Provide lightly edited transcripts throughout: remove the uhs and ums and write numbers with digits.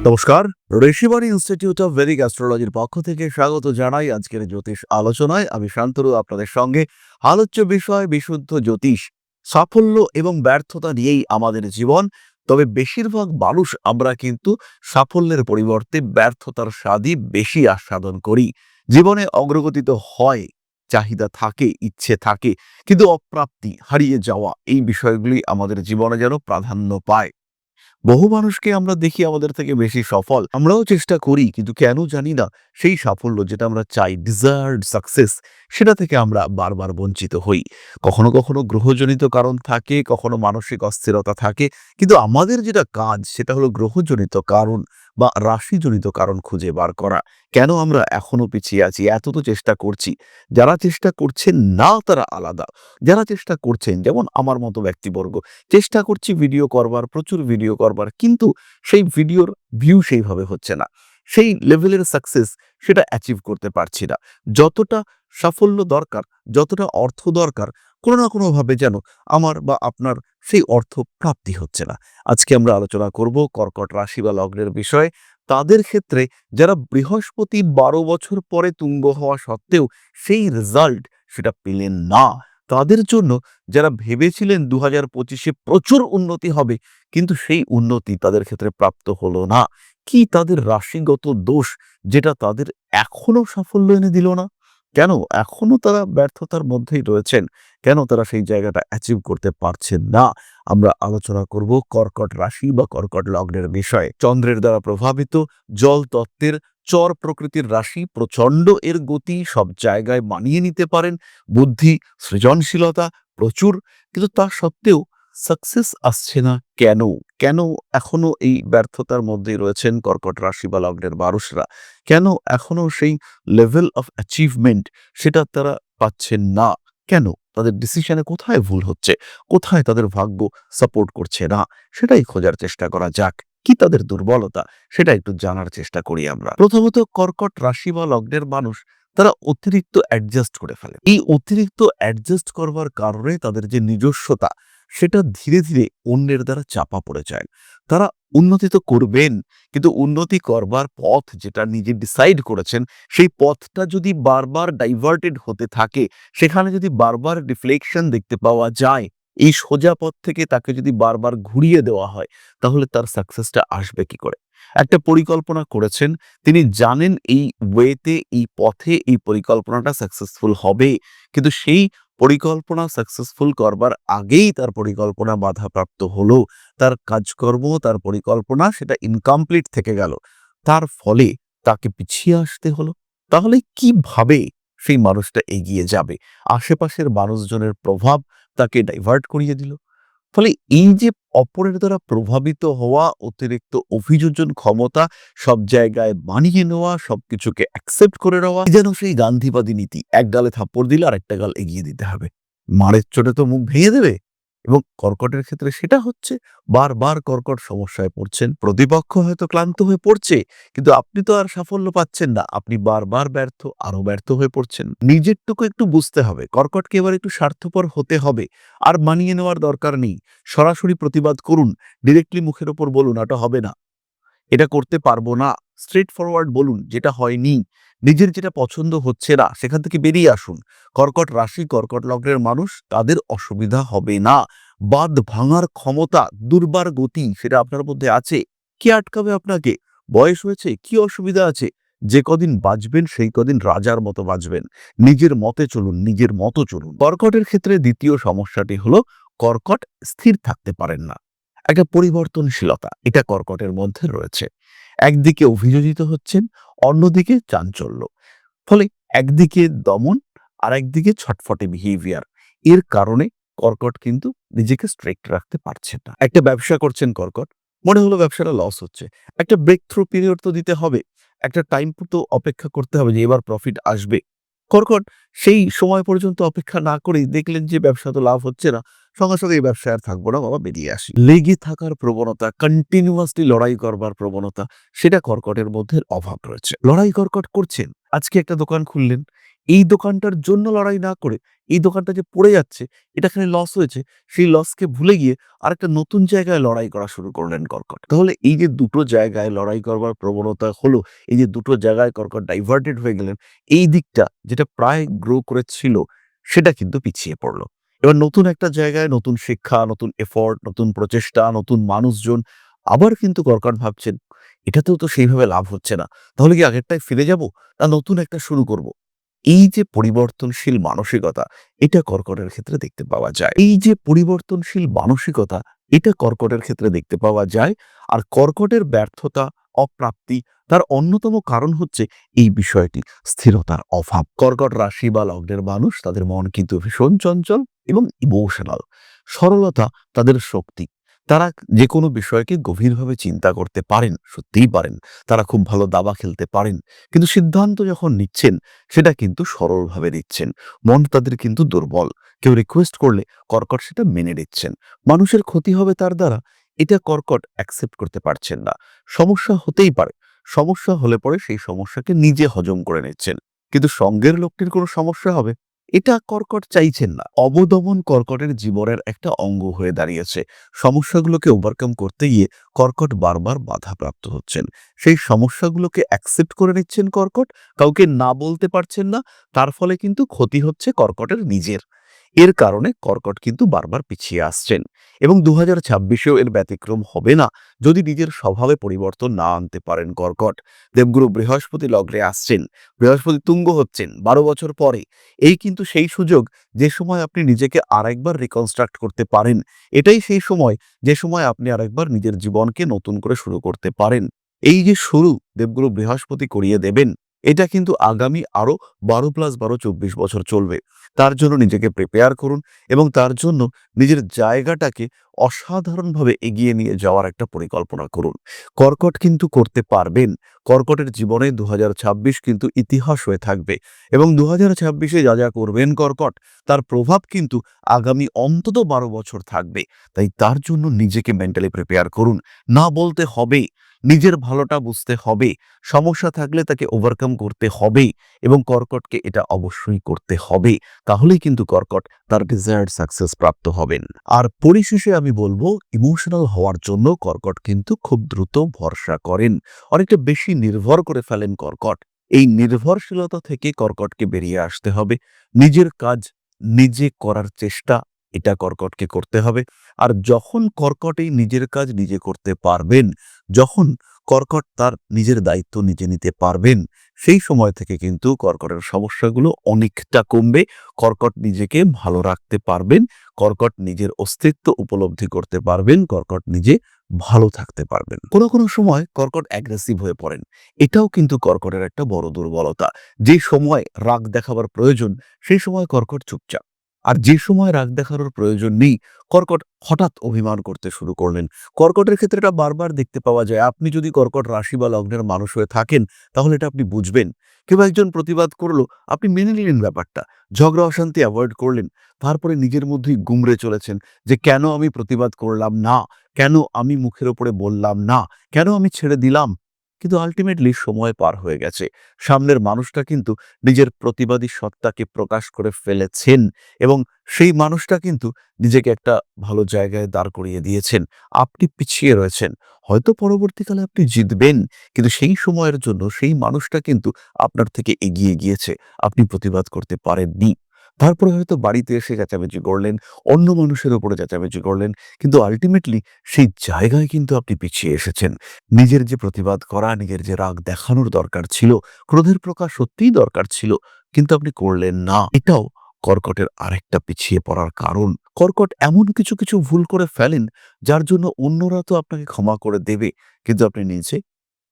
নমস্কার, Rishibani institute of Vedic অ্যাস্ট্রোলজির পক্ষ থেকে স্বাগত জানাই আজকের জ্যোতিষ আলোচনায়। আমি শান্তনু আপনাদের সঙ্গে। আলোচ্য বিষয় বিশুদ্ধ জ্যোতিষ। সাফল্য এবং ব্যর্থতা নিয়েই আমাদের জীবন। তবে বেশিরভাগ মানুষ আমরা কিন্তু সাফল্যের পরিবর্তে ব্যর্থতার স্বাদই বেশি আস্বাদন করি। জীবনে অগ্রগতি তো হয়, চাহিদা থাকে, ইচ্ছে থাকে, কিন্তু অপ্রাপ্তি, হারিয়ে যাওয়া এই বিষয়গুলি আমাদের জীবনে যেন প্রাধান্য পায়। বহু মানুষকে আমরা দেখি আমাদের থেকে বেশি সফল। আমরাও চেষ্টা করি, কিন্তু কেন জানি না সেই সাফল্য যেটা আমরা চাই, ডিজায়ার্ড সাকসেস, সেটা থেকে আমরা বারবার বঞ্চিত হই। কখনো কখনো গ্রহজনিত কারণ থাকে, কখনো মানসিক অস্থিরতা থাকে, কিন্তু আমাদের যেটা কাজ সেটা হলো গ্রহজনিত কারণ বা রাশিজনিত কারণ খুঁজে বার করা। কেন আমরা এখনো পিছিয়ে আছি? এত তো চেষ্টা করছি। যারা চেষ্টা করছেন না তারা আলাদা। যারা চেষ্টা করছেন, যেমন আমার মতো ব্যক্তিবর্গ, চেষ্টা করছি ভিডিও করবার, প্রচুর ভিডিও করবার, কিন্তু সেই ভিডিওর ভিউ সেইভাবে হচ্ছে না। সেই লেভেলের সাকসেস সেটা অ্যাচিভ করতে পারছি না। যতটা সাফল্য দরকার, যতটা অর্থ দরকার, কোনো না কোনোভাবে যেন আমার বা আপনার সেই অর্থ প্রাপ্তি হচ্ছে না। আজকে আমরা আলোচনা করব কর্কট রাশি বা লগ্নের বিষয়ে। তাদের ক্ষেত্রে যারা বৃহস্পতি ১২ বছর পরে তুঙ্গ হওয়া সত্ত্বেও সেই রেজাল্ট সেটা পেলেন না, তাদের জন্য যারা ভেবেছিলেন ২০২৫-এ প্রচুর উন্নতি হবে, কিন্তু সেই উন্নতি তাদের ক্ষেত্রে প্রাপ্ত হলো না। কি তাদের রাশিগত দোষ যেটা তাদের এখনো সাফল্য এনে দিল না? কেন এখনো তারা ব্যর্থতার মধ্যেই রয়েছেন? কেন তারা সেই জায়গাটা অ্যাচিভ করতে পারছেন না? আমরা আলোচনা করব কর্কট রাশি বা কর্কট লগ্নের বিষয়ে। চন্দ্রের দ্বারা প্রভাবিত, জল তত্ত্বের, চর প্রকৃতির রাশি, প্রচণ্ড এর গতি, সব জায়গায় মানিয়ে নিতে পারেন, বুদ্ধি, সৃজনশীলতা প্রচুর, কিন্তু তা সত্ত্বেও সাকসেস আসছে না কেন? কেন এখনো এই ব্যর্থতার মধ্যেই রয়েছেন কর্কট রাশি বা লগ্নের মানুষরা? কেন এখনো সেই লেভেল অফ অ্যাচিভমেন্ট সেটা তারা পাচ্ছেন না? কেন? তাদের ডিসিশনে কোথায় ভুল হচ্ছে? কোথায় তাদের ভাগ্য সাপোর্ট করছে না? সেটাই খোঁজার চেষ্টা করা যাক। কি তাদের দুর্বলতা? সেটা একটু জানার চেষ্টা করি আমরা। প্রথমত, কর্কট রাশি বা লগ্নের মানুষ তারা অতিরিক্ত অ্যাডজাস্ট করে ফেলে। এই অতিরিক্ত অ্যাডজাস্ট করবার কারণে তাদের যে নিজস্বতা সেটা ধীরে ধীরে অন্যের দ্বারা চাপা পড়ে যায়। তারা উন্নতি তো করবেন, কিন্তু উন্নতি করবার পথ যেটা নিজে ডিসাইড করেছেন, সেই পথটা যদি বারবার ডাইভার্টেড হতে থাকে, সেখানে যদি বারবার ডিফ্লেকশন দেখতে পাওয়া যায়, এই সোজা পথ থেকে তাকে যদি বারবার ঘুরিয়ে দেওয়া হয়, তাহলে তার সাকসেসটা আসবে কি করে? একটা পরিকল্পনা করেছেন, তিনি জানেন এই ওয়েতে, এই পথে, এই পরিকল্পনাটা সাকসেসফুল হবে, কিন্তু সেই পরিকল্পনা সাকসেসফুল করবার আগেই তার পরিকল্পনা বাধাপ্রাপ্ত হলো। তার কাজকর্ম, তার পরিকল্পনা সেটা ইনকমপ্লিট থেকে গেল। তার ফলে তাকে পিছিয়ে আসতে হলো। তাহলে কিভাবে সেই মানুষটা এগিয়ে যাবে? আশেপাশের মানুষজনের প্রভাব তাকে ডাইভার্ট করিয়ে দিল। ফলে এই যে অপরের দ্বারা প্রভাবিত হওয়া, অতিরিক্ত অভিযোজন ক্ষমতা, সব জায়গায় মানিয়ে নেওয়া, সবকিছুকে অ্যাকসেপ্ট করে নেওয়া, যেন সেই গান্ধীবাদী নীতি, এক গালে থাপ্পড় দিলে আরেকটা গাল এগিয়ে দিতে হবে। মারের চোটে তো মুখ ভেঙে দেবে। এবং কর্কটের ক্ষেত্রে সেটা হচ্ছে। বারবার কর্কট সমস্যায় পড়ছেন। প্রতিপক্ষ হয়তো ক্লান্ত হয়ে পড়ছে, কিন্তু আপনি তো আর সাফল্য পাচ্ছেন না। আপনি বারবার ব্যর্থ, আরো ব্যর্থ হয়ে পড়ছেন। নিজেরটুকু একটু বুঝতে হবে। কর্কটকে এবার একটু স্বার্থপর হতে হবে। আর মানিয়ে নেওয়ার দরকার নেই। সরাসরি প্রতিবাদ করুন। ডিরেক্টলি মুখের ওপর বলুন, "এটা হবে না। এটা করতে পারবো না।" স্ট্রেট ফরওয়ার্ড বলুন, যেটা হয়নি। নিজের যেটা পছন্দ হচ্ছে না, সেখান থেকে বেরিয়ে আসুন। কর্কট রাশি, কর্কট লগ্নের মানুষ, তাদের অসুবিধা হবে না। বাঁধ ভাঙার ক্ষমতা, দুর্বার গতি সেটা আপনার মধ্যে আছে। কে আটকাবে আপনাকে? বয়স হয়েছে, কি অসুবিধা আছে? যে কদিন বাঁচবেন সেই কদিন রাজার মতো বাঁচবেন। নিজের মতে চলুন, নিজের মতো চলুন। কর্কটের ক্ষেত্রে দ্বিতীয় সমস্যাটি হলো কর্কট স্থির থাকতে পারেন না। একটা পরিবর্তনশীলতা এটা কর্কটের মধ্যে রয়েছে। একদিকে অভিযোজিত হচ্ছেন, অন্যদিকে চাঞ্চল্য। ফলে একদিকে দমন, আর একদিকে ছটফটে বিহেভিয়ার। এর কারণে কর্কট কিন্তু নিজেকে স্ট্রিক্ট রাখতে পারছেন না। একটা ব্যবসা করছেন কর্কট, মনে হলো ব্যবসাটা লস হচ্ছে। একটা ব্রেক থ্রু পিরিয়ড তো দিতে হবে। একটা টাইম তো অপেক্ষা করতে হবে যে এবার প্রফিট আসবে। কর্কট সেই সময় পর্যন্ত অপেক্ষা না করেই দেখলেন যে ব্যবসা তো লাভ হচ্ছে না। সঙ্গে সঙ্গে এই ব্যবসায় আর থাকবো না, বাবা বেরিয়ে আসি। লেগে থাকার প্রবণতা, কন্টিনিউয়াসলি লড়াই করবার প্রবণতা, সেটা কর্কটের মধ্যে অভাব রয়েছে। লড়াই কর্কট করছেন। আজকে একটা দোকান খুললেন, এই দোকানটার জন্য লড়াই না করে এই দোকানটা যে পড়ে যাচ্ছে, এটা খালি লস হয়েছে, সেই লসকে ভুলে গিয়ে আরেকটা নতুন জায়গায় লড়াই করা শুরু করলেন কর্কট। তাহলে এই যে দুটো জায়গায় লড়াই করবার প্রবণতা হলো, এই যে দুটো জায়গায় কর্কট ডাইভার্টেড হয়ে গেলেন, এই দিকটা যেটা প্রায় গ্রো করেছিল সেটা কিন্তু পিছিয়ে পড়ল। এবার নতুন একটা জায়গায় নতুন শিক্ষা, নতুন এফোর্ট, নতুন প্রচেষ্টা, নতুন মানুষজন, আবার কিন্তু কর্কট ভাবছেন এটাতেও তো সেইভাবে লাভ হচ্ছে না। তাহলে কি আগেরটায় ফিরে যাব? না নতুন একটা শুরু করব? এই যে পরিবর্তনশীল মানসিকতা, এটা কর্কটের ক্ষেত্রে দেখতে পাওয়া যায়। এই যে পরিবর্তনশীল মানসিকতা, এটা কর্কটের ক্ষেত্রে দেখতে পাওয়া যায়। আর কর্কটের ব্যর্থতা, অপ্রাপ্তি, তার অন্যতম কারণ হচ্ছে এই বিষয়টি, স্থিরতার অভাব। কর্কট রাশি বা লগ্নের মানুষ, তাদের মন কিন্তু ভীষণ চঞ্চল এবং ইমোশনাল। সরলতা তাদের শক্তি। তারা যেকোনো বিষয়কে গভীরভাবে চিন্তা করতে পারেন, সত্যিই পারেন। তারা খুব ভালো দাবা খেলতে পারেন। কিন্তু সিদ্ধান্ত যখন নিচ্ছেন, সেটা কিন্তু সরলভাবে নিচ্ছেন। মন তাদের কিন্তু দুর্বল। কেউ রিকোয়েস্ট করলে কর্কট সেটা মেনে নিচ্ছেন। মানুষের ক্ষতি হবে তার দ্বারা, এটা কর্কট অ্যাকসেপ্ট করতে পারছেন না। সমস্যা হতেই পারে। সমস্যা হলে পরে সেই সমস্যাকে নিজে হজম করে নিচ্ছেন। কিন্তু সঙ্গের লোকটির কোনো সমস্যা হবে, এটা কর্কট চাইছেন না। অবদমন কর্কটের জীবনের একটা অঙ্গ হয়ে দাঁড়িয়েছে। সমস্যাগুলোকে ওভারকাম করতে গিয়ে কর্কট বারবার বাধাপ্রাপ্ত হচ্ছেন। সেই সমস্যাগুলোকে অ্যাকসেপ্ট করে নিচ্ছেন কর্কট, কাউকে না বলতে পারছেন না। তার ফলে কিন্তু ক্ষতি হচ্ছে কর্কটের নিজের। এর কারণে কর্কট কিন্তু বারবার পিছিয়ে আসছেন এবং 2026-এও এর ব্যতিক্রম হবে না যদি নিজের স্বভাবে পরিবর্তন না আনতে পারেন কর্কট। দেবগুরু বৃহস্পতি লগ্নে আসছেন, বৃহস্পতি তুঙ্গ হচ্ছেন 12 বছর পরে। এই কিন্তু সেই সুযোগ, যে সময় আপনি নিজেকে আরেকবার রিকনস্ট্রাক্ট করতে পারেন। এটাই সেই সময়, যে সময় আপনি আরেকবার নিজের জীবনকে নতুন করে শুরু করতে পারেন। এই যে শুরু দেবগুরু বৃহস্পতি করিয়ে দেবেন, এটা কিন্তু আগামী আরো 12+12 24 বছর চলবে। তার জন্য নিজেকে প্রিপেয়ার করুন এবং তার জন্য নিজের জায়গাটাকে অসাধারণভাবে এগিয়ে নিয়ে যাওয়ার একটা পরিকল্পনা করুন। কর্কট কিন্তু করতে পারবেন। কর্কটের জীবনে 2026 কিন্তু ইতিহাস হয়ে থাকবে এবং 2026-এ যা যা করবেন কর্কট, তার প্রভাব কিন্তু আগামী অন্তত 12 বছর থাকবে। তাই তার জন্য নিজেকে মেন্টালি প্রিপেয়ার করুন। না বলতে হবে, নিজের ভালোটা বুঝতে হবে, সমস্যা থাকলে তাকে ওভারকাম করতে হবে এবং কর্কটকে এটা অবশ্যই করতে হবে। তাহলেই কিন্তু কর্কট তার ডিজায়ার্ড সাকসেস প্রাপ্ত হবেন। আর পরিশেষে আমি বলবো, ইমোশনাল হওয়ার জন্য কর্কট কিন্তু খুব দ্রুত ভরসা করেন, অনেকটা বেশি নির্ভর করে ফেলেন কর্কট। এই নির্ভরশীলতা থেকে কর্কটকে বেরিয়ে আসতে হবে। নিজের কাজ নিজে করার চেষ্টা, এটা কর্কটকে করতে হবে। আর যখন কর্কট এই নিজের কাজ নিজে করতে পারবেন, যখন কর্কট তার নিজের দায়িত্ব নিজে নিতে পারবেন, সেই সময় থেকে কিন্তু কর্কটের সমস্যাগুলো অনেকটা কমবে। কর্কট নিজেকে ভালো রাখতে পারবেন, কর্কট নিজের অস্তিত্ব উপলব্ধি করতে পারবেন, কর্কট নিজে ভালো থাকতে পারবেন। কোনো কোনো সময় কর্কট অ্যাগ্রেসিভ হয়ে পড়েন। এটাও কিন্তু কর্কটের একটা বড় দুর্বলতা। যে সময় রাগ দেখাবার প্রয়োজন, সেই সময় কর্কট চুপচাপ। আর যে সময় রাগ দেখানোর প্রয়োজন নেই, কর্কট হঠাৎ অভিমান করতে শুরু করলেন। কর্কটের ক্ষেত্রে এটা বারবার দেখতে পাওয়া যায়। আপনি যদি কর্কট রাশি বা লগ্নের মানুষ হয়ে থাকেন, তাহলে এটা আপনি বুঝবেন। কেউ একজন প্রতিবাদ করলো, আপনি মেনে নিলেন ব্যাপারটা, ঝগড়া অশান্তি অ্যাভয়েড করলেন। তারপরে নিজের মধ্যেই গুমড়ে চলেছেন যে কেন আমি প্রতিবাদ করলাম না, কেন আমি মুখের উপরে বললাম না, কেন আমি ছেড়ে দিলাম। কিন্তু আলটিমেটলি সময় পার হয়ে গেছে। সামনের মানুষটা কিন্তু নিজের প্রতিবাদী সত্তাকে প্রকাশ করে ফেলেছেন এবং সেই মানুষটা কিন্তু নিজেকে একটা ভালো জায়গায় দাঁড় করিয়ে দিয়েছেন। আপনি পিছিয়ে রয়েছেন। হয়তো পরবর্তীকালে আপনি জিতবেন, কিন্তু সেই সময়ের জন্য সেই মানুষটা কিন্তু আপনার থেকে এগিয়ে গিয়েছে। আপনি প্রতিবাদ করতে পারেননি। তারপরে হয়তো বাড়িতে এসে চেঁচামেচি করলেন, অন্য মানুষের উপরে চেঁচামেচি করলেন। কিন্তু আল্টিমেটলি সেই জায়গায় কিন্তু আপনি পিছিয়ে এসেছেন। নিজের যে প্রতিবাদ করা, নিজের যে রাগ দেখানোর দরকার ছিল, ক্রোধের প্রকাশ সত্যিই দরকার ছিল, কিন্তু আপনি করলেন না। এটাও কর্কটের আরেকটা পিছিয়ে পড়ার কারণ। কর্কট এমন কিছু কিছু ভুল করে ফেলেন, যার জন্য অন্যরা তো আপনাকে ক্ষমা করে দেবে, কিন্তু আপনি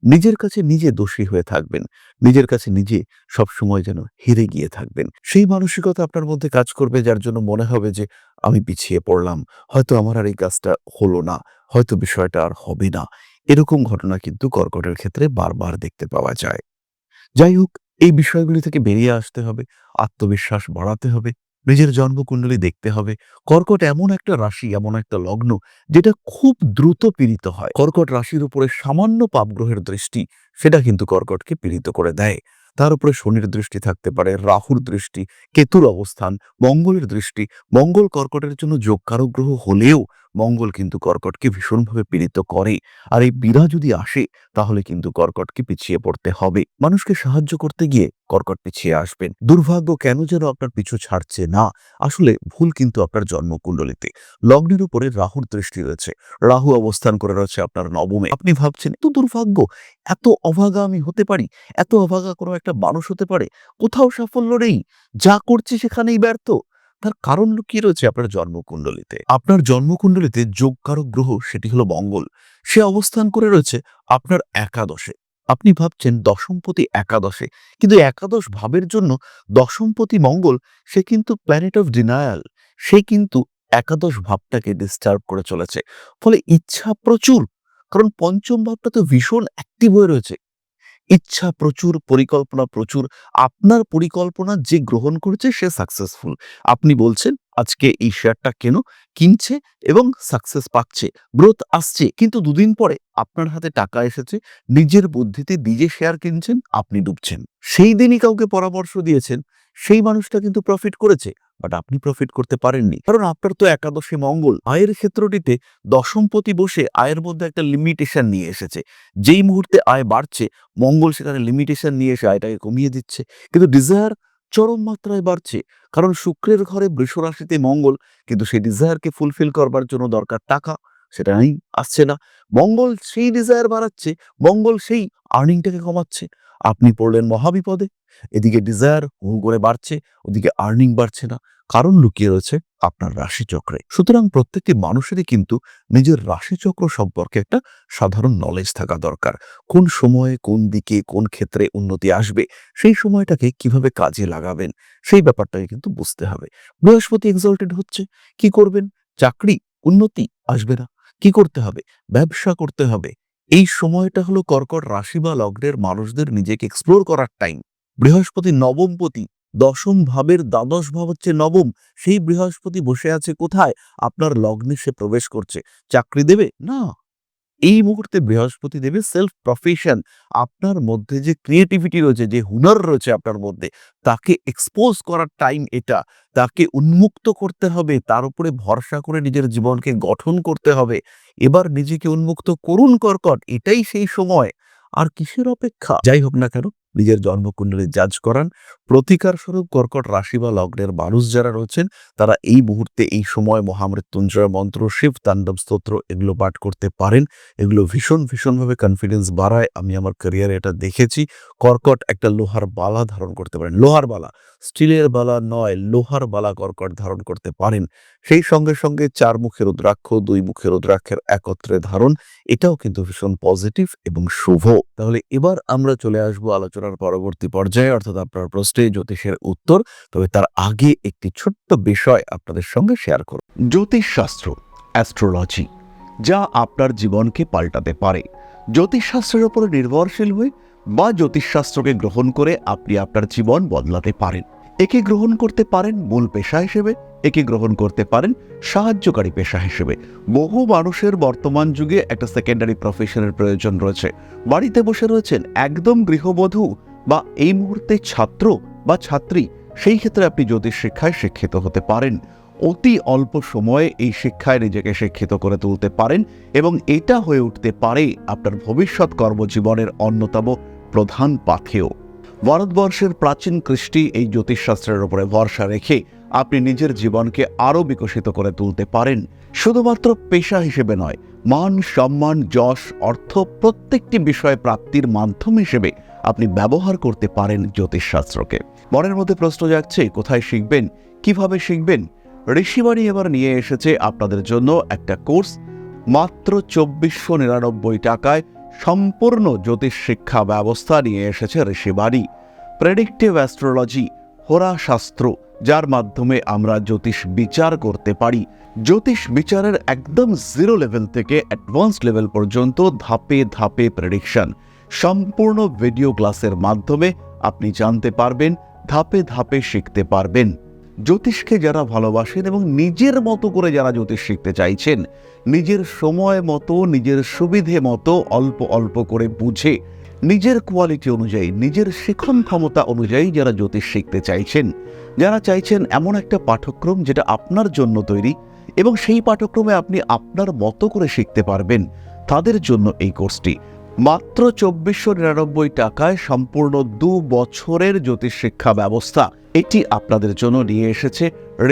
নিজের কাছে নিজে দোষী হয়ে থাকবেন। নিজের কাছে নিজে সবসময় যেন হেরে গিয়ে থাকবেন। সেই মানসিকতা আপনার মধ্যে কাজ করবে, যার জন্য মনে হবে যে আমি পিছিয়ে পড়লাম। হয়তো আমার আর এই কাজটা হলো না। হয়তো বিষয়টা আর হবে না। এরকম ঘটনা কিন্তু কর্কটের ক্ষেত্রে বারবার দেখতে পাওয়া যায়। যাই হোক, এই বিষয়গুলি থেকে বেরিয়ে আসতে হবে, আত্মবিশ্বাস বাড়াতে হবে, নিজের জন্মকুণ্ডলী দেখতে হবে। কর্কট এমন একটা রাশি, এমন একটা লগ্ন, যেটা খুব দ্রুত পীড়িত হয়। কর্কট রাশির উপরে সামান্য পাপগ্রহের দৃষ্টি, সেটা কিন্তু কর্কটকে পীড়িত করে দেয়। তার উপরে শনির দৃষ্টি থাকতে পারে, রাহুর দৃষ্টি, কেতুর অবস্থান, মঙ্গলের দৃষ্টি। মঙ্গল কর্কটের জন্য যোগকারক গ্রহ হলেও মঙ্গল কিন্তু কর্কটকে ভীষণভাবে পীড়িত করে। আর এই পীড়া যদি আসে তাহলে কিন্তু কর্কটকে পিছিয়ে পড়তে হবে। মানুষকে সাহায্য করতে গিয়ে কর্কট পিছিয়ে আসবেন। দুর্ভাগ্য কেন যেন আপনার পিছু ছাড়ছে না, আসলে ভুল কিন্তু আপনার জন্মকুণ্ডলিতে। লগ্নের উপরে রাহুর দৃষ্টি রয়েছে, রাহু অবস্থান করে রয়েছে আপনার নবমে। আপনি ভাবছেন এত দুর্ভাগ্য, এত অভাগা আমি হতে পারি, এত অভাগা কোনো একটা মানুষ হতে পারে, কোথাও সাফল্য নেই, যা করছি সেখানেই ব্যর্থ। তার কারণ লুকিয়ে রয়েছে আপনার জন্মকুণ্ডলিতে। আপনার জন্মকুণ্ডলিতে যোগকারক গ্রহ সেটি হলো মঙ্গল, সে অবস্থান করে রয়েছে আপনার একাদশে। আপনি ভাবছেন দশমপতি একাদশে, কিন্তু একাদশ ভাবের জন্য দশমপতি মঙ্গল সে কিন্তু প্ল্যানেট অফ ডিনায়াল, সে কিন্তু একাদশ ভাবটাকে ডিস্টার্ব করে চলেছে। ফলে ইচ্ছা প্রচুর, কারণ পঞ্চম ভাবটা তো ভীষণ অ্যাক্টিভ হয়ে রয়েছে। ইচ্ছা প্রচুর, পরিকল্পনা প্রচুর। আপনার পরিকল্পনা যে গ্রহণ করেছে সে সাকসেসফুল। আপনি বলছেন আজকে এই শেয়ারটা কিনছে এবং সাকসেস পাচ্ছে, গ্রোথ আসছে। কিন্তু দুদিন পরে আপনার হাতে টাকা এসেছে, নিজের বুদ্ধিতে নিজে শেয়ার কিনছেন, আপনি ডুবছেন। সেই দিনই কাউকে পরামর্শ দিয়েছেন, সেই মানুষটা কিন্তু প্রফিট করেছে, বাট আপনি প্রফিট করতে পারেননি, কারণ আপনার তো একাদশে মঙ্গল। আয়ের ক্ষেত্রটিতে দশমপতি বসে আয়ের মধ্যে একটা লিমিটেশন নিয়ে এসেছে। যেই মুহূর্তে আয় বাড়ছে, মঙ্গল সেখানে লিমিটেশন নিয়ে এসে আয়টাকে কমিয়ে দিচ্ছে। কিন্তু ডিজায়ার চরম মাত্রায় বাড়ছে, কারণ শুক্রের ঘরে বৃষ রাশিতে মঙ্গল, কিন্তু সেই ডিজায়ারকে ফুলফিল করবার জন্য দরকার টাকা, সেটা নেই, আসছে না। মঙ্গল সেই ডিজায়ার বাড়াচ্ছে, মঙ্গল সেই আর্নিংটাকে কমাচ্ছে। আপনি পড়লেন মহাবিপদে। এদিকে ডিজায়ার হু করে বাড়ছে, ওদিকে আর্নিং বাড়ছে না। কারণ লুকিয়ে রয়েছে আপনার রাশিচক্রে। সুতরাং প্রত্যেকটি মানুষেরই কিন্তু নিজের রাশিচক্র সম্পর্কে একটা সাধারণ নলেজ থাকা দরকার। কোন সময়ে, কোন দিকে, কোন ক্ষেত্রে উন্নতি আসবে, সেই সময়টাকে কিভাবে কাজে লাগাবেন, সেই ব্যাপারটাকে কিন্তু বুঝতে হবে। বৃহস্পতি এক্সল্টেড হচ্ছে, কি করবেন? চাকরি, উন্নতি আসবে না। কি করতে হবে? ব্যবসা করতে হবে। এই সময়টা হলো কর্কট রাশি বা লগ্নের মানুষদের নিজেকে এক্সপ্লোর করার টাইম। বৃহস্পতি নবমপতি, দশম ভাবের দ্বাদশ ভাব হচ্ছে নবম। সেই বৃহস্পতি বসে আছে কোথায়? আপনার লগ্নে সে প্রবেশ করছে। চাকরি দেবে না, এই মুহূর্তে বৃহস্পতি দেবে সেলফ প্রফেশন। আপনার মধ্যে যে ক্রিয়েটিভিটি রয়েছে, যে হুনর রয়েছে আপনার মধ্যে, তাকে এক্সপোজ করার টাইম এটা। তাকে উন্মুক্ত করতে হবে, তার উপরে ভরসা করে নিজের জীবনকে গঠন করতে হবে। এবার নিজেকে উন্মুক্ত করুন কর্কট, এটাই সেই সময়। আর কিসের অপেক্ষা? যাই হোক না কেন, নিজের জন্মকুণ্ডলী জাজ করান। প্রতিকার স্বরূপ কর্কট রাশি বা লগ্নের মানুষ যারা রয়েছেন, তারা এই মুহূর্তে, এই সময় মহামৃত্যুঞ্জয় মন্ত্র, শিব তাণ্ডব স্তোত্র এগুলো পাঠ করতে পারেন। এগুলো ভীষণভাবে কনফিডেন্স বাড়ায়। আমি আমার ক্যারিয়ারে এটা দেখেছি। কর্কট একটা লোহার বালা ধারণ করতে পারেন, লোহার বালা, স্টিলের বালা নয়, লোহার বালা কর্কট ধারণ করতে পারেন। সেই সঙ্গে সঙ্গে 4 মুখের রুদ্রাক্ষ, 2 মুখের রুদ্রাক্ষের একত্রে ধারণ, এটাও কিন্তু ভীষণ পজিটিভ এবং শুভ। তাহলে এবার আমরা চলে আসবো আলোচনার পরবর্তী পর্যায়ে, অর্থাৎ আপনার প্রশ্নে জ্যোতিষের উত্তর। তবে তার আগে একটি ছোট্ট বিষয় আপনাদের সঙ্গে শেয়ার করব। জ্যোতিষশাস্ত্র, অ্যাস্ট্রোলজি, যা আপনার জীবনকে পাল্টাতে পারে। জ্যোতিষশাস্ত্রের উপর নির্ভরশীল হয়ে বা জ্যোতিষশাস্ত্রকে গ্রহণ করে আপনি আপনার জীবন বদলাতে পারেন। একে গ্রহণ করতে পারেন মূল পেশা হিসেবে, একে গ্রহণ করতে পারেন সাহায্যকারী পেশা হিসেবে। বহু মানুষের বর্তমান যুগে একটা সেকেন্ডারি প্রফেশনের প্রয়োজন রয়েছে। বাড়িতে বসে রয়েছেন একদম গৃহবধূ বা এই মুহূর্তে ছাত্র বা ছাত্রী, সেই ক্ষেত্রে আপনি জ্যোতিষ শিক্ষায় শিক্ষিত হতে পারেন। অতি অল্প সময়ে এই শিক্ষায় নিজেকে শিক্ষিত করে তুলতে পারেন এবং এটা হয়ে উঠতে পারে আপনার ভবিষ্যৎ কর্মজীবনের অন্যতম প্রধান পাথেয়। ভারতবর্ষের প্রাচীন কৃষ্টি এই জ্যোতিষশাস্ত্রের উপরে ভরসা রেখে আপনি নিজের জীবনকে আরও বিকশিত করে তুলতে পারেন। শুধুমাত্র পেশা হিসেবে নয়, মান, সম্মান, যশ, অর্থ প্রত্যেকটি বিষয় প্রাপ্তির মাধ্যম হিসেবে আপনি ব্যবহার করতে পারেন জ্যোতিষশাস্ত্রকে। মনের মধ্যে প্রশ্ন জাগছে, কোথায় শিখবেন, কিভাবে শিখবেন? ঋষিবাণী এবার নিয়ে এসেছে আপনাদের জন্য একটা কোর্স। মাত্র 2499 টাকায় সম্পূর্ণ জ্যোতিষ শিক্ষা ব্যবস্থা নিয়ে এসেছে ঋষিবাণী। প্রেডিক্টিভ অ্যাস্ট্রোলজি, হোরা শাস্ত্র, যার মাধ্যমে আমরা জ্যোতিষ বিচার করতে পারি। জ্যোতিষ বিচারের একদম জিরো লেভেল থেকে অ্যাডভান্স লেভেল পর্যন্ত ধাপে ধাপে প্রেডিকশন। সম্পূর্ণ ভিডিও ক্লাসের মাধ্যমে আপনি জানতে পারবেন, ধাপে ধাপে শিখতে পারবেন। জ্যোতিষকে যারা ভালোবাসেন এবং নিজের মতো করে যারা জ্যোতিষ শিখতে চাইছেন, নিজের সময় মতো, নিজের সুবিধে মতো অল্প অল্প করে বুঝে নিজের কোয়ালিটি অনুযায়ী, নিজের শিখন ক্ষমতা অনুযায়ী যারা জ্যোতিষ শিখতে চাইছেন, যারা চাইছেন এমন একটা পাঠ্যক্রম যেটা আপনার জন্য তৈরি এবং সেই পাঠ্যক্রমে আপনি আপনার মতো করে শিখতে পারবেন, তাদের জন্য এই কোর্সটি মাত্র 2499 টাকায় সম্পূর্ণ 2 বছরের জ্যোতিষ শিক্ষা ব্যবস্থা। এটি আপনাদের জন্য নিয়ে এসেছে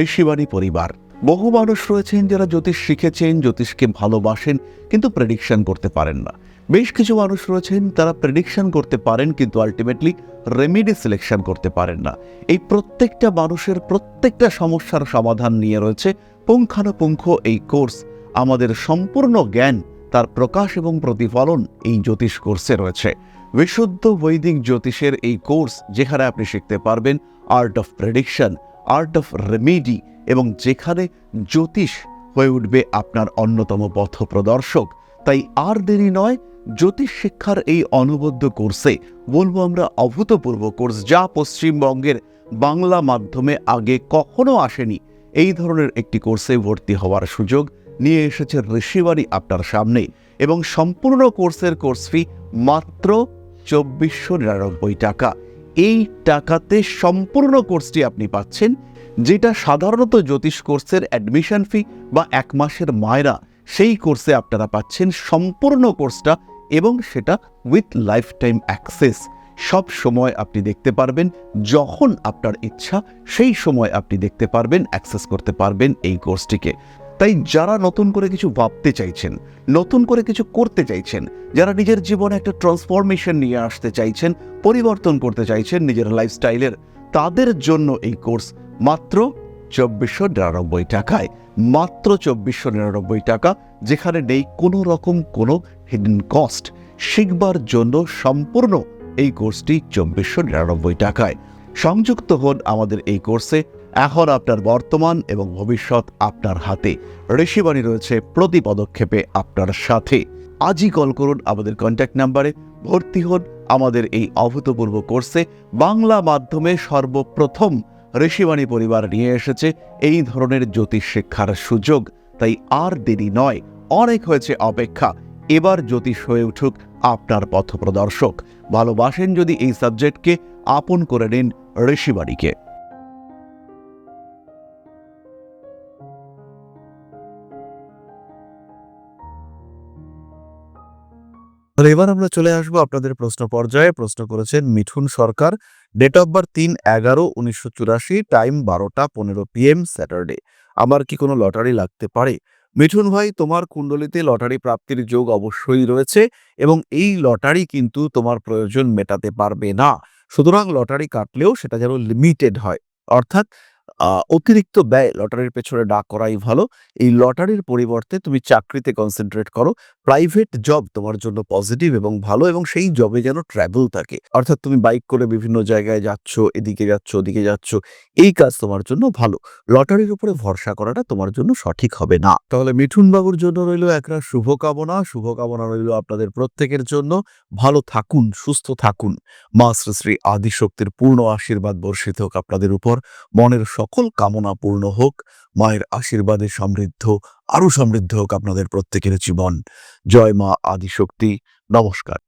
ঋষিবাণী পরিবার। বহু মানুষ রয়েছেন যারা জ্যোতিষ শিখেছেন, জ্যোতিষকে ভালোবাসেন, কিন্তু প্রেডিকশন করতে পারেন না। বেশ কিছু মানুষ রয়েছেন তারা প্রেডিকশন করতে পারেন কিন্তু আলটিমেটলি রেমেডি সিলেকশন করতে পারেন না। এই প্রত্যেকটা মানুষের প্রত্যেকটা সমস্যার সমাধান নিয়ে রয়েছে পুঙ্খানুপুঙ্খ এই কোর্স। আমাদের সম্পূর্ণ জ্ঞান, তার প্রকাশ এবং প্রতিফলন এই জ্যোতিষ কোর্সে রয়েছে। বিশুদ্ধ বৈদিক জ্যোতিষের এই কোর্স, যেখানে আপনি শিখতে পারবেন art of prediction, art of remedy, এবং যেখানে জ্যোতিষ হয়ে উঠবে আপনার অন্যতম পথ প্রদর্শক। তাই আর দেরি নয়, জ্যোতিষ শিক্ষার এই অনবদ্য কোর্সে, বলবো আমরা অভূতপূর্ব কোর্স, যা পশ্চিমবঙ্গের বাংলা মাধ্যমে আগে কখনো আসেনি, এই ধরনের একটি কোর্সে ভর্তি হওয়ার সুযোগ নিয়ে এসেছে ঋষিবাণী আপনার সামনে। এবং সম্পূর্ণ কোর্সের কোর্স ফি মাত্র 2499 টাকা। এই টাকাতে সম্পূর্ণ কোর্সটি আপনি পাচ্ছেন, যেটা সাধারণত জ্যোতিষ কোর্সের অ্যাডমিশন ফি বা 1 মাসের মায়রা, সেই কোর্সে আপনারা পাচ্ছেন সম্পূর্ণ কোর্সটা, এবং সেটা উইথ লাইফ টাইম অ্যাক্সেস। সব সময় আপনি দেখতে পারবেন, যখন আপনার ইচ্ছা সেই সময় আপনি দেখতে পারবেন, অ্যাক্সেস করতে পারবেন এই কোর্সটিকে। তাই যারা নতুন করে কিছু ভাবতে চাইছেন, নতুন করে কিছু করতে চাইছেন, যারা নিজের জীবনে একটা ট্রান্সফরমেশন নিয়ে আসতে চাইছেন, পরিবর্তন করতে চাইছেন নিজের লাইফস্টাইলের, তাদের জন্য এই কোর্স মাত্র 2499 টাকায়। মাত্র 2499 টাকা, যেখানে নেই কোনো রকম কোনো হিডেন কস্ট। শিখবার জন্য সম্পূর্ণ এই কোর্সটি 2499 টাকায়। সংযুক্ত হন আমাদের এই কোর্সে। এখন আপনার বর্তমান এবং ভবিষ্যৎ আপনার হাতে। ঋষিবাণী রয়েছে প্রতি পদক্ষেপে আপনার সাথে। আজই কল করুন আমাদের কন্ট্যাক্ট নাম্বারে, ভর্তি হন আমাদের এই অভূতপূর্ব কোর্সে। বাংলা মাধ্যমে সর্বপ্রথম ঋষিবাণী পরিবার নিয়ে এসেছে এই ধরনের জ্যোতিষ শিক্ষার সুযোগ। তাই আর দেরি নয়, অনেক হয়েছে অপেক্ষা। এবার জ্যোতিষ হয়ে উঠুক আপনার পথপ্রদর্শক। ভালোবাসেন যদি এই সাবজেক্টকে, আপন করে নিন ঋষিবাণীকে। তাহলে এবার আমরা চলে আসবো আপনাদের প্রশ্ন পর্যায়ে। প্রশ্ন করেছেন Mithun Sarkar, date of birth 3/11/1984, time 12টা 15 PM, স্যাটারডে। আমার কি কোনো লটারি লাগতে পারে? মিঠুন ভাই, তোমার কুণ্ডলিতে লটারি প্রাপ্তির যোগ অবশ্যই রয়েছে এবং এই লটারি কিন্তু তোমার প্রয়োজন মেটাতে পারবে না। সুতরাং লটারি কাটলেও সেটা যেন লিমিটেড হয়, অর্থাৎ অতিরিক্ত ব্যয় লটারির পেছনে না করাই ভালো। এই লটারির পরিবর্তে তুমি চাকরিতে কনসেন্ট্রেট করো। প্রাইভেট জব তোমার জন্য পজিটিভ এবং ভালো, এবং সেই জবে যেন ট্রাভেল থাকে, অর্থাৎ তুমি বাইক করে বিভিন্ন জায়গায় যাচ্ছ, এদিকে যাচ্ছ ওদিকে যাচ্ছ, এই কাজ তোমার জন্য ভালো। লটারির উপরে ভরসা করাটা তোমার জন্য সঠিক হবে না। তাহলে মিঠুন বাবুর জন্য রইল একটা শুভকামনা। শুভকামনা রইল আপনাদের প্রত্যেকের জন্য। ভালো থাকুন, সুস্থ থাকুন। মা শ্রী শ্রী আদিশক্তির পূর্ণ আশীর্বাদ বর্ষিত হোক আপনাদের উপর। মনের সকল কামনা পূর্ণ হোক। মায়ের আশীর্বাদে আরো সমৃদ্ধ হোক আপনাদের প্রত্যেকের জীবন। জয় মা আদিশক্তি। নমস্কার।